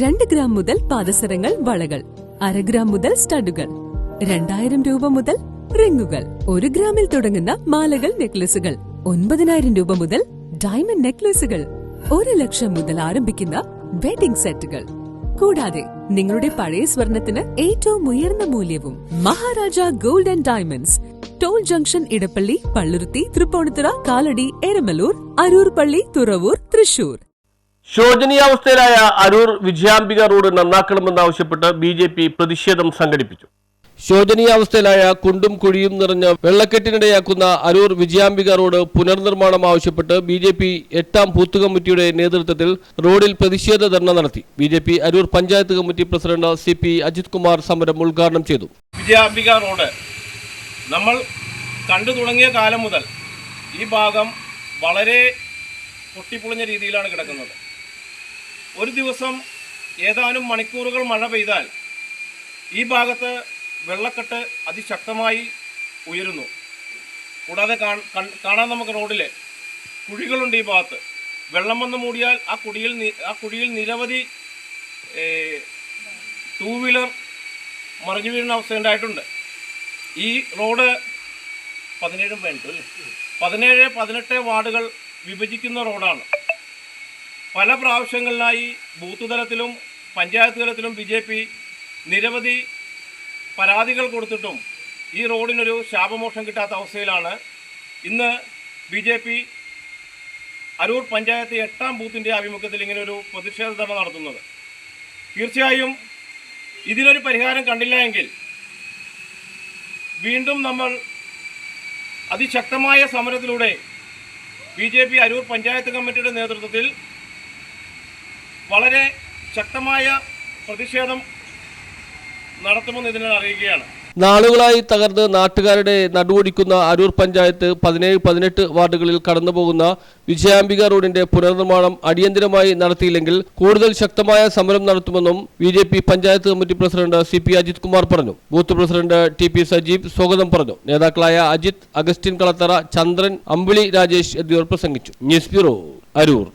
2 gram മുതൽ പാദസരങ്ങൾ, വളകൾ, 1/2 gram മുതൽ സ്റ്റഡുകൾ, 2000 രൂപ മുതൽ റിങ്ങുകൾ, 1 ഗ്രാമിൽ തുടങ്ങുന്ന മാലകൾ, നെക്ലസുകൾ, 9000 രൂപ മുതൽ ഡയമണ്ട് നെക്ലസുകൾ, 1 ലക്ഷം മുതൽ ആരംഭിക്കുന്ന വെഡിംഗ് സെറ്റുകൾ. കൂടാതെ നിങ്ങളുടെ പഴയ സ്വർണത്തിന് ഏറ്റവും ഉയർന്ന മൂല്യവും. Maharaja gold and diamonds, toll junction, Edappally, Palluruthy, Tripunithura, Kalady, Eramalloor, Aroor പള്ളി, തുറവൂർ, തൃശൂർ. ശോചനീയാവസ്ഥയിലായ അരൂർ വിജയാംബിക റോഡ് നന്നാക്കണമെന്നാവശ്യപ്പെട്ട് BJP പ്രതിഷേധം സംഘടിപ്പിച്ചു. ശോചനീയാവസ്ഥയിലായ കുണ്ടും കുഴിയും നിറഞ്ഞ വെള്ളക്കെട്ടിനിടയാക്കുന്ന അരൂർ വിജയാംബിക റോഡ് പുനർനിർമ്മാണം ആവശ്യപ്പെട്ട് BJP 8ാം ബൂത്ത് കമ്മിറ്റിയുടെ നേതൃത്വത്തിൽ റോഡിൽ പ്രതിഷേധ ധർണ നടത്തി. BJP Aroor panchayat committee president CP Ajith Kumar സമരം ഉദ്ഘാടനം ചെയ്തു. വിജയാംബിക റോഡ് നമ്മൾ കണ്ടു തുടങ്ങിയ കാലം മുതൽ ഈ ഭാഗം വളരെ പൊട്ടിപ്പൊളിഞ്ഞ രീതിയിലാണ് കിടക്കുന്നത്. ഒരു ദിവസം ഏതാനും മണിക്കൂറുകൾ മഴ പെയ്താൽ ഈ ഭാഗത്ത് വെള്ളക്കെട്ട് അതിശക്തമായി ഉയരുന്നു. കൂടാതെ കാണാൻ നമുക്ക് റോഡിൽ കുഴികളുണ്ട്. ഈ ഭാഗത്ത് വെള്ളം വന്ന് മൂടിയാൽ ആ കുഴിയിൽ നിരവധി 2 വീലർ മറിഞ്ഞു വീഴുന്ന അവസ്ഥ ഉണ്ടായിട്ടുണ്ട്. ഈ റോഡ് 17-18 വാർഡുകൾ വിഭജിക്കുന്ന റോഡാണ്. പല പ്രാവശ്യങ്ങളിലായി ബൂത്ത് തലത്തിലും പഞ്ചായത്ത് തലത്തിലും BJP നിരവധി പരാതികൾ കൊടുത്തിട്ടും ഈ റോഡിനൊരു ശാപമോക്ഷം കിട്ടാത്ത അവസ്ഥയിലാണ് ഇന്ന് BJP അരൂർ പഞ്ചായത്ത് 8ാം ബൂത്തിൻ്റെ ആഭിമുഖ്യത്തിൽ ഇങ്ങനൊരു പ്രതിഷേധ ധർണ നടത്തുന്നത്. തീർച്ചയായും ഇതിനൊരു പരിഹാരം കണ്ടില്ല എങ്കിൽ വീണ്ടും നമ്മൾ അതിശക്തമായ സമരത്തിലൂടെ BJP അരൂർ പഞ്ചായത്ത് കമ്മിറ്റിയുടെ നേതൃത്വത്തിൽ വളരെ ശക്തമായ പ്രതിഷേധം നടത്തുമെന്ന് ഇതിനെ അറിയിക്കുകയാണ്. നാളുകളായി തകർന്ന് നാട്ടുകാരുടെ നടുവൊടിക്കുന്ന അരൂർ പഞ്ചായത്ത് 17-18 വാർഡുകളിൽ കടന്നുപോകുന്ന വിജയാംബിക റോഡിന്റെ പുനർനിർമ്മാണം അടിയന്തരമായി നടത്തിയില്ലെങ്കിൽ കൂടുതൽ ശക്തമായ സമരം നടത്തുമെന്നും BJP panchayat committee president CP Ajith Kumar പറഞ്ഞു. ബൂത്ത് പ്രസിഡന്റ് TP സജീവ് സ്വാഗതം പറഞ്ഞു. നേതാക്കളായ അജിത്, അഗസ്റ്റിൻ കളത്തറ, ചന്ദ്രൻ, അമ്പിളി രാജേഷ് എന്നിവർ പ്രസംഗിച്ചു. News bureau, Aroor.